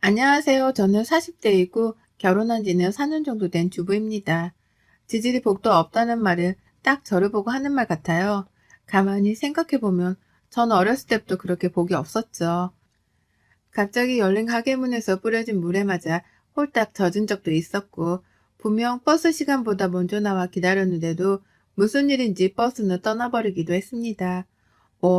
안녕하세요. 저는 40대이고 결혼한 지는 4년 정도 된 주부입니다. 지질이 복도 없다는 말은 딱 저를 보고 하는 말 같아요. 가만히 생각해보면 전 어렸을 때부터 그렇게 복이 없었죠. 갑자기 열린 가게 문에서 뿌려진 물에 맞아 홀딱 젖은 적도 있었고, 분명 버스 시간보다 먼저 나와 기다렸는데도 무슨 일인지 버스는 떠나버리기도 했습니다.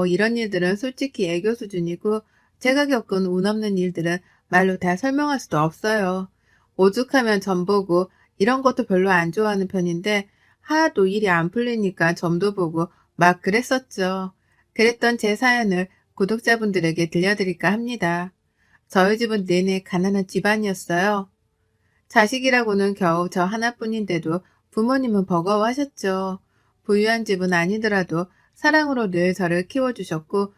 이런 일들은 솔직히 애교 수준이고, 제가 겪은 운 없는 일들은 말로 다 설명할 수도 없어요. 오죽하면 점 보고 이런 것도 별로 안 좋아하는 편인데, 하나도 일이 안 풀리니까 점도 보고 막 그랬었죠. 그랬던 제 사연을 구독자분들에게 들려드릴까 합니다. 저희 집은 내내 가난한 집안이었어요. 자식이라고는 겨우 저 하나뿐인데도 부모님은 버거워하셨죠. 부유한 집은 아니더라도 사랑으로 늘 저를 키워주셨고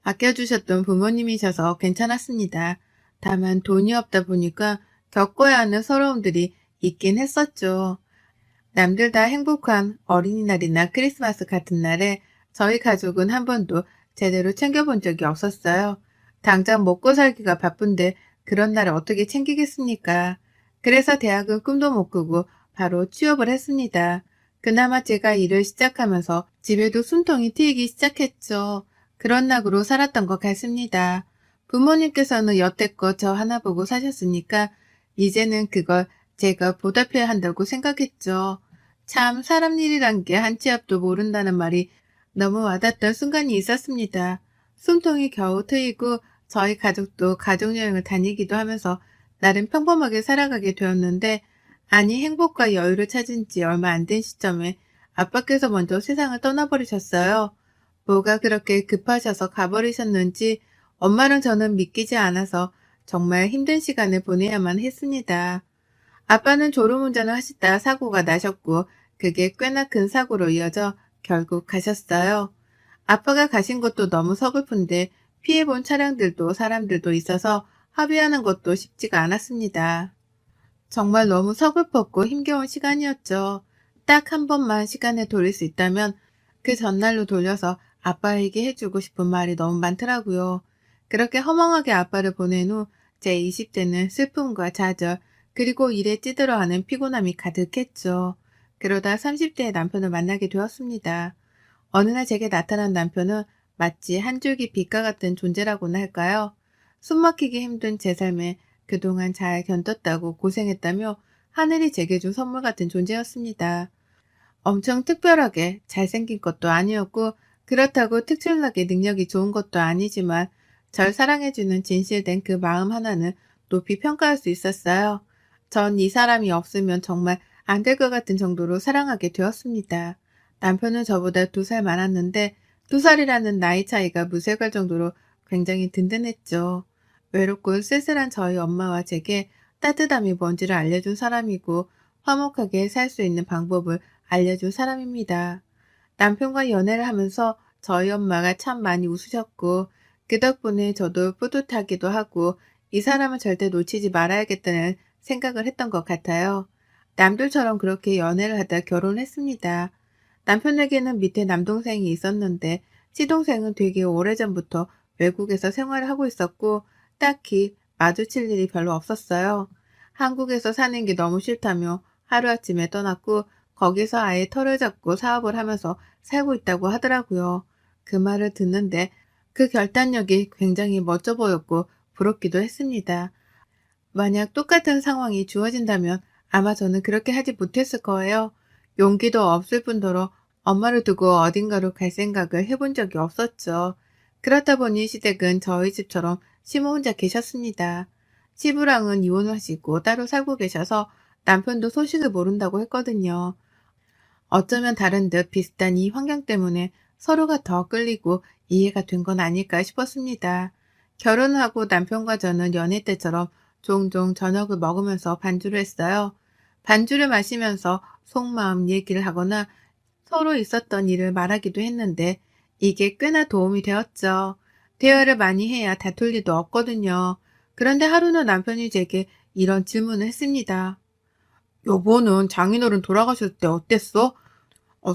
아껴주셨던 부모님이셔서 괜찮았습니다. 다만 돈이 없다 보니까 겪어야 하는 서러움들이 있긴 했었죠. 남들 다 행복한 어린이날이나 크리스마스 같은 날에 저희 가족은 한 번도 제대로 챙겨본 적이 없었어요. 당장 먹고 살기가 바쁜데 그런 날을 어떻게 챙기겠습니까? 그래서 대학은 꿈도 못 꾸고 바로 취업을 했습니다. 그나마 제가 일을 시작하면서 집에도 숨통이 트이기 시작했죠. 그런 낙으로 살았던 것 같습니다. 부모님께서는 여태껏 저 하나 보고 사셨으니까 이제는 그걸 제가 보답해야 한다고 생각했죠. 참 사람 일이란 게 한 치 앞도 모른다는 말이 너무 와닿던 순간이 있었습니다. 숨통이 겨우 트이고 저희 가족도 가족여행을 다니기도 하면서 나름 평범하게 살아가게 되었는데, 아니 행복과 여유를 찾은 지 얼마 안 된 시점에 아빠께서 먼저 세상을 떠나버리셨어요. 뭐가 그렇게 급하셔서 가버리셨는지 엄마랑 저는 믿기지 않아서 정말 힘든 시간을 보내야만 했습니다. 아빠는 졸음운전을 하시다 사고가 나셨고, 그게 꽤나 큰 사고로 이어져 결국 가셨어요. 아빠가 가신 것도 너무 서글픈데 피해본 차량들도 사람들도 있어서 합의하는 것도 쉽지가 않았습니다. 정말 너무 서글펐고 힘겨운 시간이었죠. 딱 한 번만 시간을 돌릴 수 있다면 그 전날로 돌려서 아빠에게 해주고 싶은 말이 너무 많더라고요. 그렇게 허망하게 아빠를 보낸 후 제 20대는 슬픔과 좌절, 그리고 일에 찌들어하는 피곤함이 가득했죠. 그러다 30대의 남편을 만나게 되었습니다. 어느 날 제게 나타난 남편은 마치 한 줄기 빛과 같은 존재라고나 할까요? 숨막히기 힘든 제 삶에 그동안 잘 견뎠다고 고생했다며 하늘이 제게 준 선물 같은 존재였습니다. 엄청 특별하게 잘생긴 것도 아니었고, 그렇다고 특출나게 능력이 좋은 것도 아니지만 절 사랑해주는 진실된 그 마음 하나는 높이 평가할 수 있었어요. 전 이 사람이 없으면 정말 안 될 것 같은 정도로 사랑하게 되었습니다. 남편은 저보다 2살 많았는데 2살이라는 나이 차이가 무색할 정도로 굉장히 든든했죠. 외롭고 쓸쓸한 저희 엄마와 제게 따뜻함이 뭔지를 알려준 사람이고, 화목하게 살 수 있는 방법을 알려준 사람입니다. 남편과 연애를 하면서 저희 엄마가 참 많이 웃으셨고, 그 덕분에 저도 뿌듯하기도 하고 이 사람은 절대 놓치지 말아야겠다는 생각을 했던 것 같아요. 남들처럼 그렇게 연애를 하다 결혼했습니다. 남편에게는 밑에 남동생이 있었는데 시동생은 되게 오래전부터 외국에서 생활을 하고 있었고 딱히 마주칠 일이 별로 없었어요. 한국에서 사는 게 너무 싫다며 하루아침에 떠났고 거기서 아예 털을 잡고 사업을 하면서 살고 있다고 하더라고요. 그 말을 듣는데 그 결단력이 굉장히 멋져 보였고 부럽기도 했습니다. 만약 똑같은 상황이 주어진다면 아마 저는 그렇게 하지 못했을 거예요. 용기도 없을 뿐더러 엄마를 두고 어딘가로 갈 생각을 해본 적이 없었죠. 그렇다 보니 시댁은 저희 집처럼 시모 혼자 계셨습니다. 시부랑은 이혼하시고 따로 살고 계셔서 남편도 소식을 모른다고 했거든요. 어쩌면 다른 듯 비슷한 이 환경 때문에 서로가 더 끌리고 이해가 된 건 아닐까 싶었습니다. 결혼하고 남편과 저는 연애 때처럼 종종 저녁을 먹으면서 반주를 했어요. 반주를 마시면서 속마음 얘기를 하거나 서로 있었던 일을 말하기도 했는데 이게 꽤나 도움이 되었죠. 대화를 많이 해야 다툴 일도 없거든요. 그런데 하루는 남편이 제게 이런 질문을 했습니다. 여보는 장인어른 돌아가셨을 때 어땠어?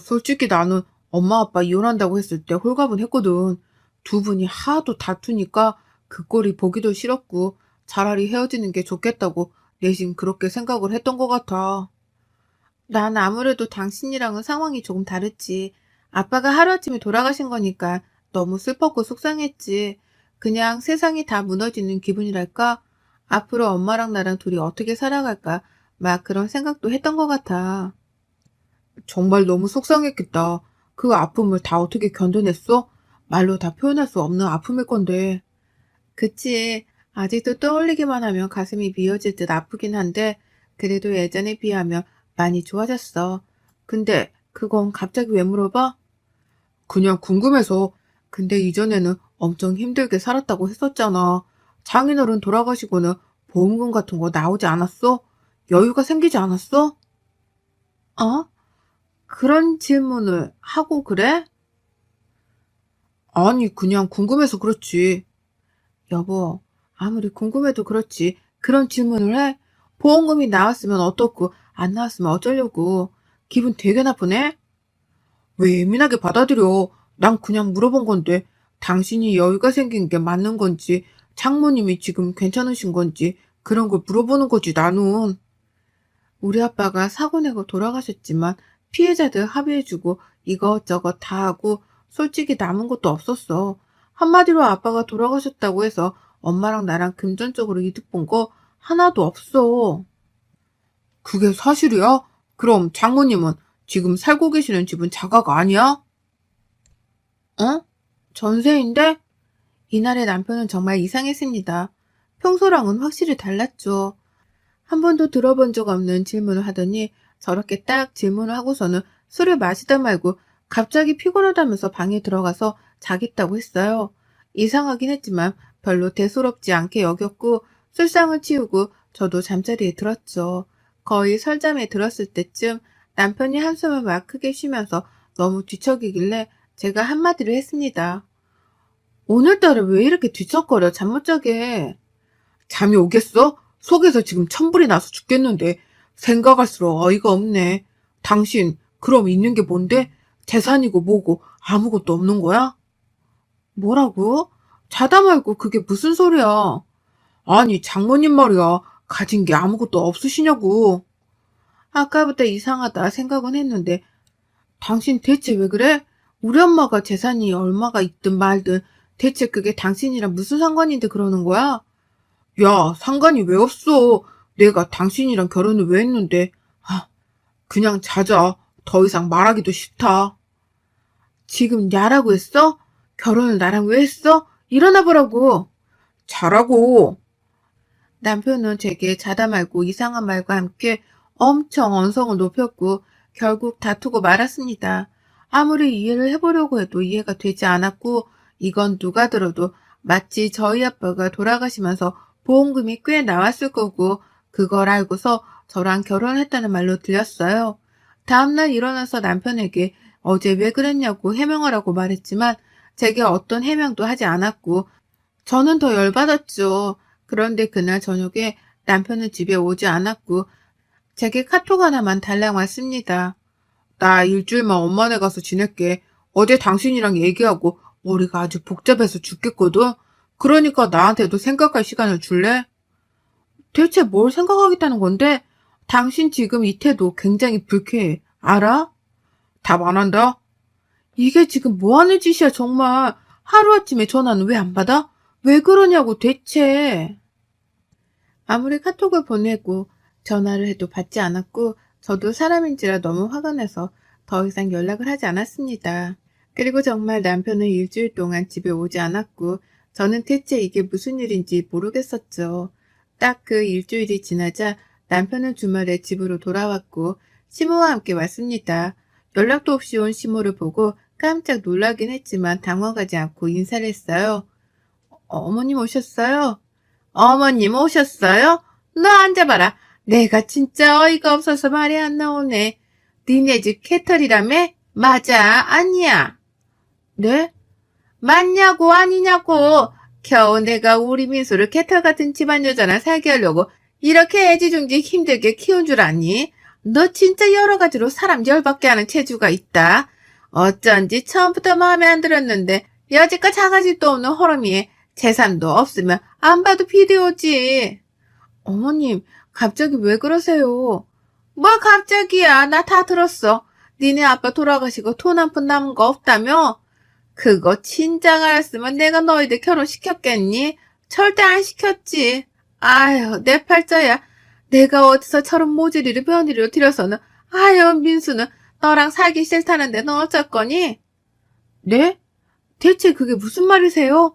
솔직히 나는 엄마 아빠 이혼한다고 했을 때 홀가분했거든. 두 분이 하도 다투니까 그 꼴이 보기도 싫었고 차라리 헤어지는 게 좋겠다고 내심 그렇게 생각을 했던 것 같아. 난 아무래도 당신이랑은 상황이 조금 다르지. 아빠가 하루아침에 돌아가신 거니까 너무 슬펐고 속상했지. 그냥 세상이 다 무너지는 기분이랄까? 앞으로 엄마랑 나랑 둘이 어떻게 살아갈까? 막 그런 생각도 했던 것 같아. 정말 너무 속상했겠다. 그 아픔을 다 어떻게 견뎌냈어? 말로 다 표현할 수 없는 아픔일 건데. 그치. 아직도 떠올리기만 하면 가슴이 미어질 듯 아프긴 한데, 그래도 예전에 비하면 많이 좋아졌어. 근데 그건 갑자기 왜 물어봐? 그냥 궁금해서. 근데 이전에는 엄청 힘들게 살았다고 했었잖아. 장인어른 돌아가시고는 보험금 같은 거 나오지 않았어? 여유가 생기지 않았어? 어? 그런 질문을 하고 그래? 아니, 그냥 궁금해서 그렇지. 여보, 아무리 궁금해도 그렇지. 그런 질문을 해? 보험금이 나왔으면 어떻고, 안 나왔으면 어쩌려고. 기분 되게 나쁘네? 왜 예민하게 받아들여? 난 그냥 물어본 건데, 당신이 여유가 생긴 게 맞는 건지, 장모님이 지금 괜찮으신 건지, 그런 걸 물어보는 거지, 나는. 우리 아빠가 사고 내고 돌아가셨지만, 피해자들 합의해주고, 이것저것 다 하고, 솔직히 남은 것도 없었어. 한마디로 아빠가 돌아가셨다고 해서 엄마랑 나랑 금전적으로 이득 본 거 하나도 없어. 그게 사실이야? 그럼 장모님은 지금 살고 계시는 집은 자가가 아니야? 어? 전세인데? 이날의 남편은 정말 이상했습니다. 평소랑은 확실히 달랐죠. 한 번도 들어본 적 없는 질문을 하더니 저렇게 딱 질문을 하고서는 술을 마시다 말고 갑자기 피곤하다면서 방에 들어가서 자겠다고 했어요. 이상하긴 했지만 별로 대수롭지 않게 여겼고 술상을 치우고 저도 잠자리에 들었죠. 거의 설잠에 들었을 때쯤 남편이 한숨을 막 크게 쉬면서 너무 뒤척이길래 제가 한마디를 했습니다. 오늘따라 왜 이렇게 뒤척거려 잠 못 자게. 잠이 오겠어? 속에서 지금 천불이 나서 죽겠는데 생각할수록 어이가 없네. 당신 그럼 있는 게 뭔데? 재산이고 뭐고 아무것도 없는 거야? 뭐라고? 자다 말고 그게 무슨 소리야? 아니 장모님 말이야. 가진 게 아무것도 없으시냐고. 아까부터 이상하다 생각은 했는데 당신 대체 왜 그래? 우리 엄마가 재산이 얼마가 있든 말든 대체 그게 당신이랑 무슨 상관인데 그러는 거야? 야, 상관이 왜 없어? 내가 당신이랑 결혼을 왜 했는데? 아, 그냥 자자. 더 이상 말하기도 싫다. 지금 야라고 했어? 결혼을 나랑 왜 했어? 일어나 보라고. 자라고. 남편은 제게 자다 말고 이상한 말과 함께 엄청 언성을 높였고 결국 다투고 말았습니다. 아무리 이해를 해보려고 해도 이해가 되지 않았고 이건 누가 들어도 마치 저희 아빠가 돌아가시면서 보험금이 꽤 나왔을 거고 그걸 알고서 저랑 결혼했다는 말로 들렸어요. 다음날 일어나서 남편에게 어제 왜 그랬냐고 해명하라고 말했지만 제게 어떤 해명도 하지 않았고 저는 더 열받았죠. 그런데 그날 저녁에 남편은 집에 오지 않았고 제게 카톡 하나만 달랑 왔습니다. 나 일주일만 엄마네 가서 지낼게. 어제 당신이랑 얘기하고 머리가 아주 복잡해서 죽겠거든. 그러니까 나한테도 생각할 시간을 줄래? 대체 뭘 생각하겠다는 건데? 당신 지금 이 태도 굉장히 불쾌해. 알아? 답 안 한다? 이게 지금 뭐 하는 짓이야, 정말. 하루아침에 전화는 왜 안 받아? 왜 그러냐고, 대체. 아무리 카톡을 보내고 전화를 해도 받지 않았고 저도 사람인지라 너무 화가 나서 더 이상 연락을 하지 않았습니다. 그리고 정말 남편은 일주일 동안 집에 오지 않았고 저는 대체 이게 무슨 일인지 모르겠었죠. 딱 그 일주일이 지나자 남편은 주말에 집으로 돌아왔고 시모와 함께 왔습니다. 연락도 없이 온 시모를 보고 깜짝 놀라긴 했지만 당황하지 않고 인사를 했어요. 어머님 오셨어요? 어머님 오셨어요? 너 앉아봐라. 내가 진짜 어이가 없어서 말이 안 나오네. 니네 집 캐털이라며? 맞아, 아니야. 네? 맞냐고, 아니냐고. 겨우 내가 우리 민수를 캐털 같은 집안 여자랑 살게 하려고 이렇게 애지중지 힘들게 키운 줄 아니? 너 진짜 여러 가지로 사람 열받게 하는 체주가 있다. 어쩐지 처음부터 마음에 안 들었는데 여지껏 작아질도 없는 호러미에 재산도 없으면 안 봐도 비디오지. 어머님, 갑자기 왜 그러세요? 뭘 갑자기야? 나 다 들었어. 니네 아빠 돌아가시고 돈 한 푼 남은 거 없다며? 그거 친장 알았으면 내가 너희들 결혼시켰겠니? 절대 안 시켰지. 아유, 내 팔자야. 내가 어디서 저런 모질이를 며느리로 들여서는, 아유, 민수는 너랑 살기 싫다는데 너 어쩔 거니? 네? 대체 그게 무슨 말이세요?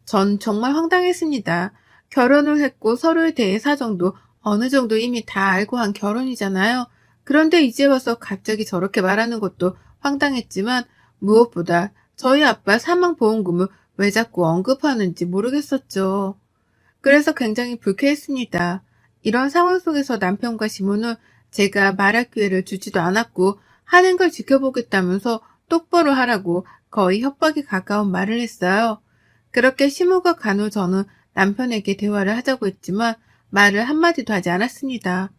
전 정말 황당했습니다. 결혼을 했고 서로에 대해 사정도 어느 정도 이미 다 알고 한 결혼이잖아요. 그런데 이제 와서 갑자기 저렇게 말하는 것도 황당했지만 무엇보다 저희 아빠 사망보험금을 왜 자꾸 언급하는지 모르겠었죠. 그래서 굉장히 불쾌했습니다. 이런 상황 속에서 남편과 시모는 제가 말할 기회를 주지도 않았고 하는 걸 지켜보겠다면서 똑바로 하라고 거의 협박에 가까운 말을 했어요. 그렇게 시모가 간 후 저는 남편에게 대화를 하자고 했지만 말을 한마디도 하지 않았습니다.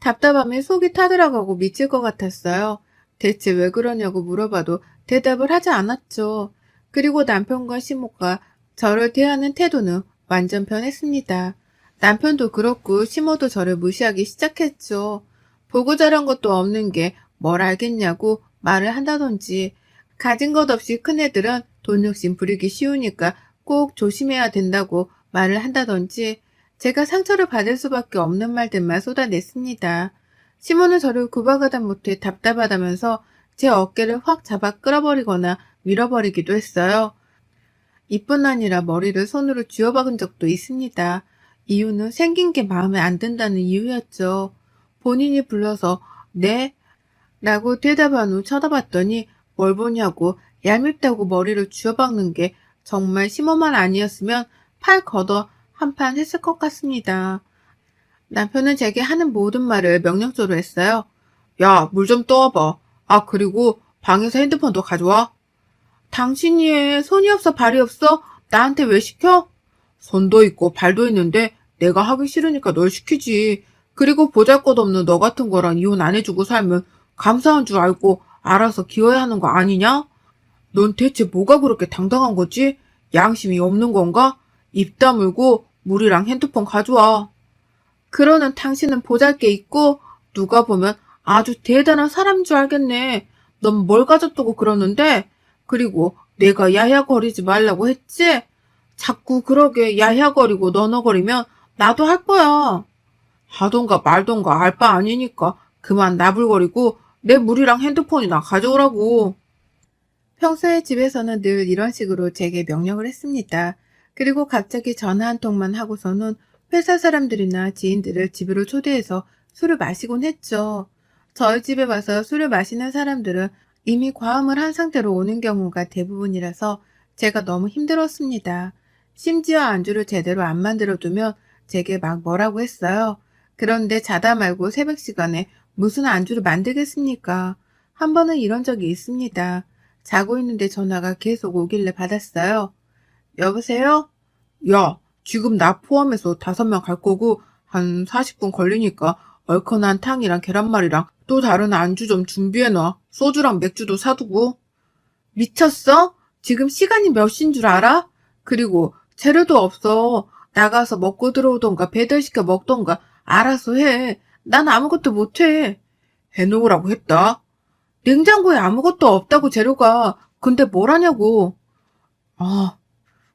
답답함에 속이 타들어가고 미칠 것 같았어요. 대체 왜 그러냐고 물어봐도 대답을 하지 않았죠. 그리고 남편과 시모가 저를 대하는 태도는 완전 변했습니다. 남편도 그렇고 시모도 저를 무시하기 시작했죠. 보고 자란 것도 없는 게 뭘 알겠냐고 말을 한다든지 가진 것 없이 큰애들은 돈 욕심 부리기 쉬우니까 꼭 조심해야 된다고 말을 한다든지 제가 상처를 받을 수밖에 없는 말들만 쏟아냈습니다. 시모는 저를 구박하다 못해 답답하다면서 제 어깨를 확 잡아 끌어버리거나 밀어버리기도 했어요. 이뿐 아니라 머리를 손으로 쥐어박은 적도 있습니다. 이유는 생긴 게 마음에 안 든다는 이유였죠. 본인이 불러서 네? 라고 대답한 후 쳐다봤더니 뭘 보냐고 얄밉다고 머리를 쥐어박는 게 정말 시모만 아니었으면 팔 걷어 한판 했을 것 같습니다. 남편은 제게 하는 모든 말을 명령조로 했어요. 야, 물 좀 떠와봐. 아, 그리고 방에서 핸드폰도 가져와. 당신이 해. 손이 없어 발이 없어? 나한테 왜 시켜? 손도 있고 발도 있는데 내가 하기 싫으니까 널 시키지. 그리고 보잘것없는 너 같은 거랑 이혼 안 해주고 살면 감사한 줄 알고 알아서 기어야 하는 거 아니냐? 넌 대체 뭐가 그렇게 당당한 거지? 양심이 없는 건가? 입 다물고 물이랑 핸드폰 가져와. 그러는 당신은 보잘게 있고 누가 보면 아주 대단한 사람인 줄 알겠네. 넌 뭘 가졌다고 그러는데? 그리고 내가 야야거리지 말라고 했지? 자꾸 그러게 야야거리고 너너거리면 나도 할 거야. 하던가 말던가 알 바 아니니까 그만 나불거리고 내 물이랑 핸드폰이나 가져오라고. 평소에 집에서는 늘 이런 식으로 제게 명령을 했습니다. 그리고 갑자기 전화 한 통만 하고서는 회사 사람들이나 지인들을 집으로 초대해서 술을 마시곤 했죠. 저희 집에 와서 술을 마시는 사람들은 이미 과음을 한 상태로 오는 경우가 대부분이라서 제가 너무 힘들었습니다. 심지어 안주를 제대로 안 만들어두면 제게 막 뭐라고 했어요. 그런데 자다 말고 새벽 시간에 무슨 안주를 만들겠습니까? 한 번은 이런 적이 있습니다. 자고 있는데 전화가 계속 오길래 받았어요. 여보세요? 야, 지금 나 포함해서 5명 갈 거고 한 40분 걸리니까 얼큰한 탕이랑 계란말이랑 또 다른 안주 좀 준비해놔. 소주랑 맥주도 사두고. 미쳤어? 지금 시간이 몇 시인 줄 알아? 그리고 재료도 없어. 나가서 먹고 들어오던가 배달시켜 먹던가 알아서 해. 난 아무것도 못해. 해놓으라고 했다. 냉장고에 아무것도 없다고 재료가. 근데 뭘 하냐고. 아,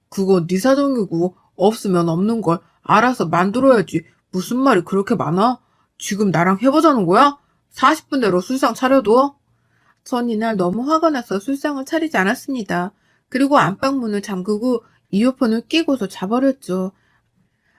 그거 네 사정이고 없으면 없는 걸 알아서 만들어야지. 무슨 말이 그렇게 많아? 지금 나랑 해보자는 거야? 40분 내로 술상 차려둬? 전 이날 너무 화가 나서 술상을 차리지 않았습니다. 그리고 안방문을 잠그고 이어폰을 끼고서 자버렸죠.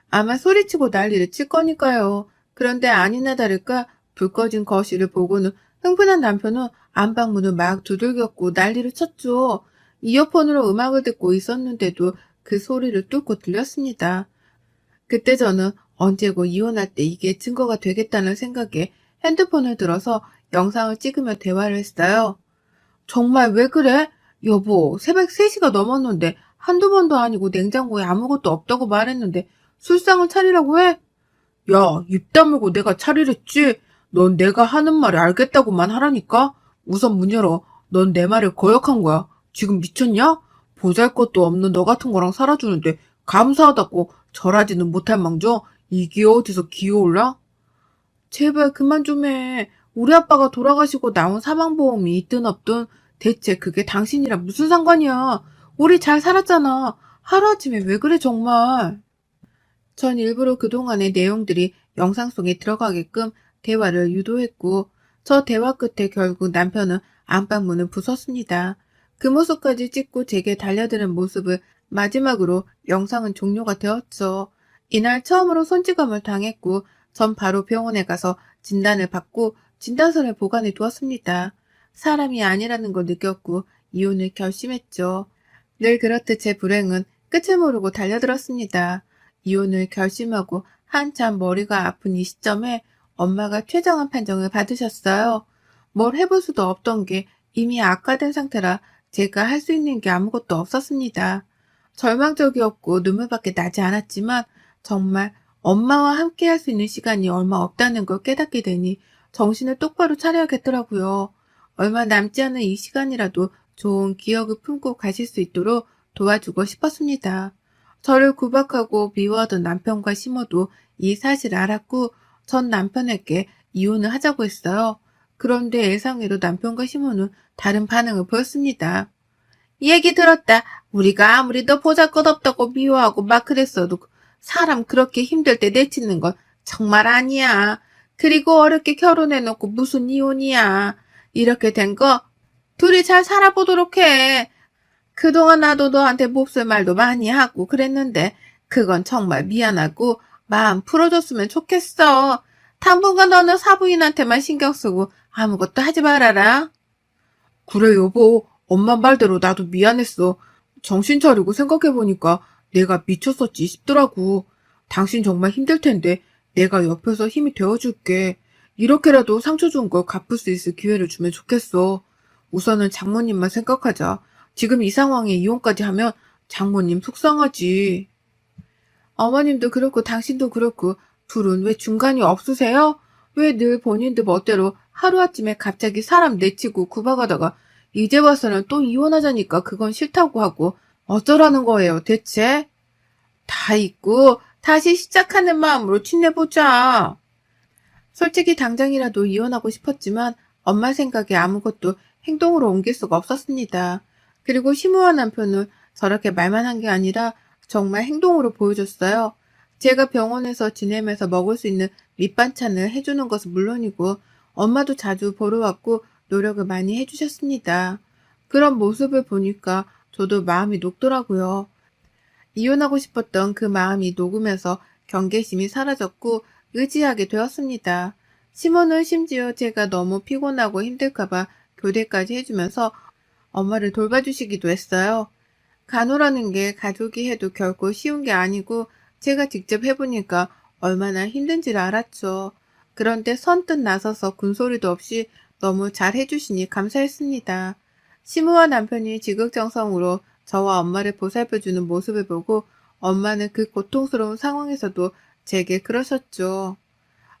아마 소리치고 난리를 칠 거니까요. 그런데 아니나 다를까 불 꺼진 거실을 보고는 흥분한 남편은 안방문을 막 두들겼고 난리를 쳤죠. 이어폰으로 음악을 듣고 있었는데도 그 소리를 뚫고 들렸습니다. 그때 저는 언제고 이혼할 때 이게 증거가 되겠다는 생각에 핸드폰을 들어서 영상을 찍으며 대화를 했어요. 정말 왜 그래? 여보, 새벽 3시가 넘었는데 한두 번도 아니고 냉장고에 아무것도 없다고 말했는데 술상을 차리라고 해? 야, 입 다물고 내가 차리랬지? 넌 내가 하는 말을 알겠다고만 하라니까? 우선 문 열어. 넌 내 말을 거역한 거야. 지금 미쳤냐? 보잘것도 없는 너 같은 거랑 살아주는데 감사하다고 절하지는 못할 망정 이게 어디서 기어올라? 제발 그만 좀 해. 우리 아빠가 돌아가시고 나온 사망보험이 있든 없든 대체 그게 당신이랑 무슨 상관이야. 우리 잘 살았잖아. 하루아침에 왜 그래 정말. 전 일부러 그동안의 내용들이 영상 속에 들어가게끔 대화를 유도했고, 저 대화 끝에 결국 남편은 안방문을 부쉈습니다. 그 모습까지 찍고 제게 달려드는 모습을 마지막으로 영상은 종료가 되었죠. 이날 처음으로 손찌검을 당했고, 전 바로 병원에 가서 진단을 받고 진단서를 보관해 두었습니다. 사람이 아니라는 걸 느꼈고 이혼을 결심했죠. 늘 그렇듯 제 불행은 끝을 모르고 달려들었습니다. 이혼을 결심하고 한참 머리가 아픈 이 시점에 엄마가 최정한 판정을 받으셨어요. 뭘 해볼 수도 없던 게 이미 악화된 상태라 제가 할 수 있는 게 아무것도 없었습니다. 절망적이었고 눈물밖에 나지 않았지만 정말 엄마와 함께 할 수 있는 시간이 얼마 없다는 걸 깨닫게 되니 정신을 똑바로 차려야겠더라고요. 얼마 남지 않은 이 시간이라도 좋은 기억을 품고 가실 수 있도록 도와주고 싶었습니다. 저를 구박하고 미워하던 남편과 시모도 이 사실을 알았고 전 남편에게 이혼을 하자고 했어요. 그런데 예상외로 남편과 시모는 다른 반응을 보였습니다. 얘기 들었다. 우리가 아무리 너 보잘것없다고 미워하고 막 그랬어도 사람 그렇게 힘들 때 내치는 건 정말 아니야. 그리고 어렵게 결혼해놓고 무슨 이혼이야. 이렇게 된 거 둘이 잘 살아보도록 해. 그동안 나도 너한테 몹쓸 말도 많이 하고 그랬는데 그건 정말 미안하고 마음 풀어줬으면 좋겠어. 당분간 너는 사부인한테만 신경 쓰고 아무것도 하지 말아라. 그래 여보 엄마 말대로 나도 미안했어. 정신 차리고 생각해보니까 내가 미쳤었지 싶더라고. 당신 정말 힘들 텐데 내가 옆에서 힘이 되어줄게. 이렇게라도 상처 준 걸 갚을 수 있을 기회를 주면 좋겠어. 우선은 장모님만 생각하자. 지금 이 상황에 이혼까지 하면 장모님 속상하지. 어머님도 그렇고 당신도 그렇고 둘은 왜 중간이 없으세요? 왜 늘 본인들 멋대로 하루아침에 갑자기 사람 내치고 구박하다가 이제 와서는 또 이혼하자니까 그건 싫다고 하고 어쩌라는 거예요 대체? 다 잊고 다시 시작하는 마음으로 지내보자. 솔직히 당장이라도 이혼하고 싶었지만 엄마 생각에 아무것도 행동으로 옮길 수가 없었습니다. 그리고 시무한 남편은 저렇게 말만 한 게 아니라 정말 행동으로 보여줬어요. 제가 병원에서 지내면서 먹을 수 있는 밑반찬을 해주는 것은 물론이고 엄마도 자주 보러 왔고 노력을 많이 해주셨습니다. 그런 모습을 보니까 저도 마음이 녹더라고요. 이혼하고 싶었던 그 마음이 녹으면서 경계심이 사라졌고 의지하게 되었습니다. 시몬은 심지어 제가 너무 피곤하고 힘들까봐 교대까지 해주면서 엄마를 돌봐주시기도 했어요. 간호라는 게 가족이 해도 결코 쉬운 게 아니고 제가 직접 해보니까 얼마나 힘든지를 알았죠. 그런데 선뜻 나서서 군소리도 없이 너무 잘 해주시니 감사했습니다. 시무와 남편이 지극정성으로 저와 엄마를 보살펴주는 모습을 보고 엄마는 그 고통스러운 상황에서도 제게 그러셨죠.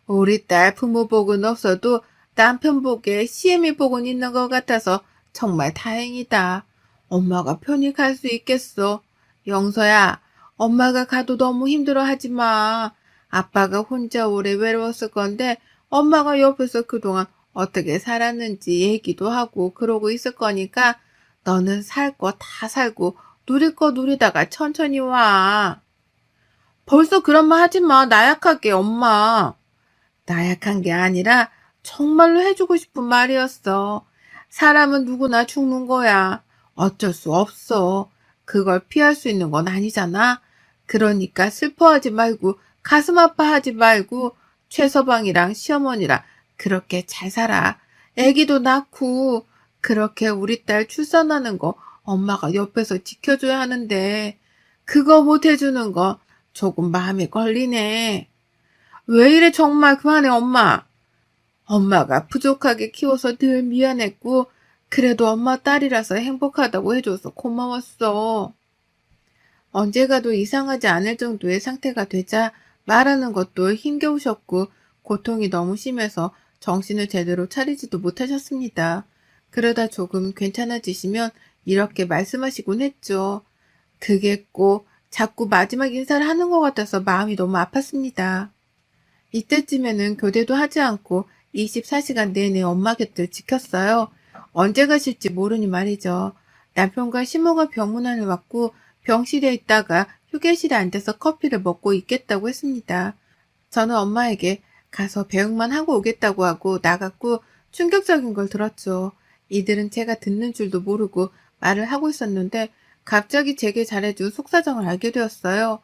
우리 딸 부모 복은 없어도 남편 복에 시애미 복은 있는 것 같아서 정말 다행이다. 엄마가 편히 갈 수 있겠어. 영서야, 엄마가 가도 너무 힘들어하지 마. 아빠가 혼자 오래 외로웠을 건데 엄마가 옆에서 그동안 어떻게 살았는지 얘기도 하고 그러고 있을 거니까 너는 살 거 다 살고 누릴 거 누리다가 천천히 와. 벌써 그런 말 하지 마. 나약하게 엄마. 나약한 게 아니라 정말로 해주고 싶은 말이었어. 사람은 누구나 죽는 거야. 어쩔 수 없어. 그걸 피할 수 있는 건 아니잖아. 그러니까 슬퍼하지 말고 가슴 아파하지 말고 최서방이랑 시어머니랑 그렇게 잘 살아. 애기도 낳고 그렇게 우리 딸 출산하는 거 엄마가 옆에서 지켜줘야 하는데 그거 못 해주는 거 조금 마음에 걸리네. 왜 이래 정말 그만해 엄마. 엄마가 부족하게 키워서 늘 미안했고 그래도 엄마 딸이라서 행복하다고 해줘서 고마웠어. 언제 가도 이상하지 않을 정도의 상태가 되자 말하는 것도 힘겨우셨고 고통이 너무 심해서 정신을 제대로 차리지도 못하셨습니다. 그러다 조금 괜찮아지시면 이렇게 말씀하시곤 했죠. 그게 꼭 자꾸 마지막 인사를 하는 것 같아서 마음이 너무 아팠습니다. 이때쯤에는 교대도 하지 않고 24시간 내내 엄마 곁을 지켰어요. 언제 가실지 모르니 말이죠. 남편과 시모가 병문안을 왔고 병실에 있다가 휴게실에 앉아서 커피를 먹고 있겠다고 했습니다. 저는 엄마에게 가서 배웅만 하고 오겠다고 하고 나갔고 충격적인 걸 들었죠. 이들은 제가 듣는 줄도 모르고 말을 하고 있었는데 갑자기 제게 잘해준 속사정을 알게 되었어요.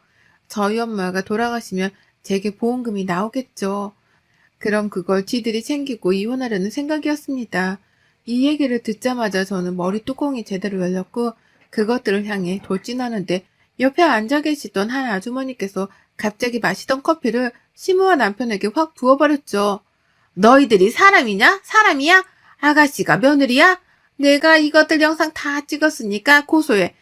저희 엄마가 돌아가시면 제게 보험금이 나오겠죠. 그럼 그걸 지들이 챙기고 이혼하려는 생각이었습니다. 이 얘기를 듣자마자 저는 머리 뚜껑이 제대로 열렸고 그것들을 향해 돌진하는데 옆에 앉아 계시던 한 아주머니께서 갑자기 마시던 커피를 시무와 남편에게 확 부어버렸죠. 너희들이 사람이냐? 사람이야? 아가씨가 며느리야? 내가 이것들 영상 다 찍었으니까 고소해.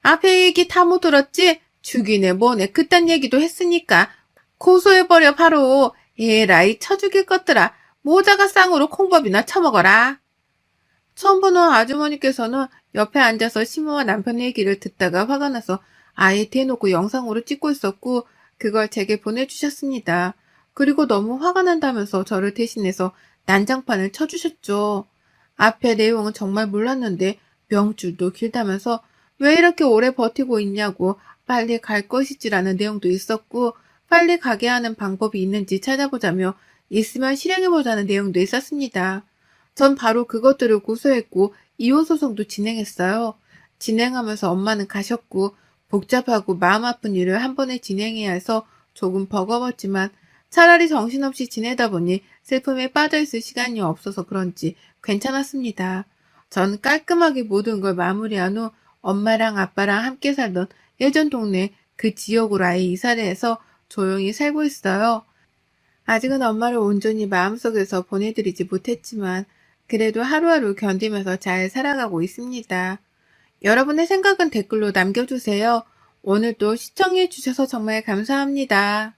앞에 얘기 다 못 들었지? 죽이네 뭐네 그딴 얘기도 했으니까 고소해버려 바로. 에라이 쳐 죽일 것들아. 모자가 쌍으로 콩밥이나 처먹어라. 처음 보는 아주머니께서는 옆에 앉아서 시모와 남편 얘기를 듣다가 화가 나서 아예 대놓고 영상으로 찍고 있었고 그걸 제게 보내주셨습니다. 그리고 너무 화가 난다면서 저를 대신해서 난장판을 쳐주셨죠. 앞에 내용은 정말 몰랐는데 명줄도 길다면서 왜 이렇게 오래 버티고 있냐고 빨리 갈 것이지라는 내용도 있었고 빨리 가게 하는 방법이 있는지 찾아보자며 있으면 실행해보자는 내용도 있었습니다. 전 바로 그것들을 고소했고 이혼소송도 진행했어요. 진행하면서 엄마는 가셨고 복잡하고 마음 아픈 일을 한 번에 진행해야 해서 조금 버거웠지만 차라리 정신없이 지내다 보니 슬픔에 빠져있을 시간이 없어서 그런지 괜찮았습니다. 전 깔끔하게 모든 걸 마무리한 후 엄마랑 아빠랑 함께 살던 예전 동네 그 지역으로 아예 이사를 해서 조용히 살고 있어요. 아직은 엄마를 온전히 마음속에서 보내드리지 못했지만 그래도 하루하루 견디면서 잘 살아가고 있습니다. 여러분의 생각은 댓글로 남겨주세요. 오늘도 시청해주셔서 정말 감사합니다.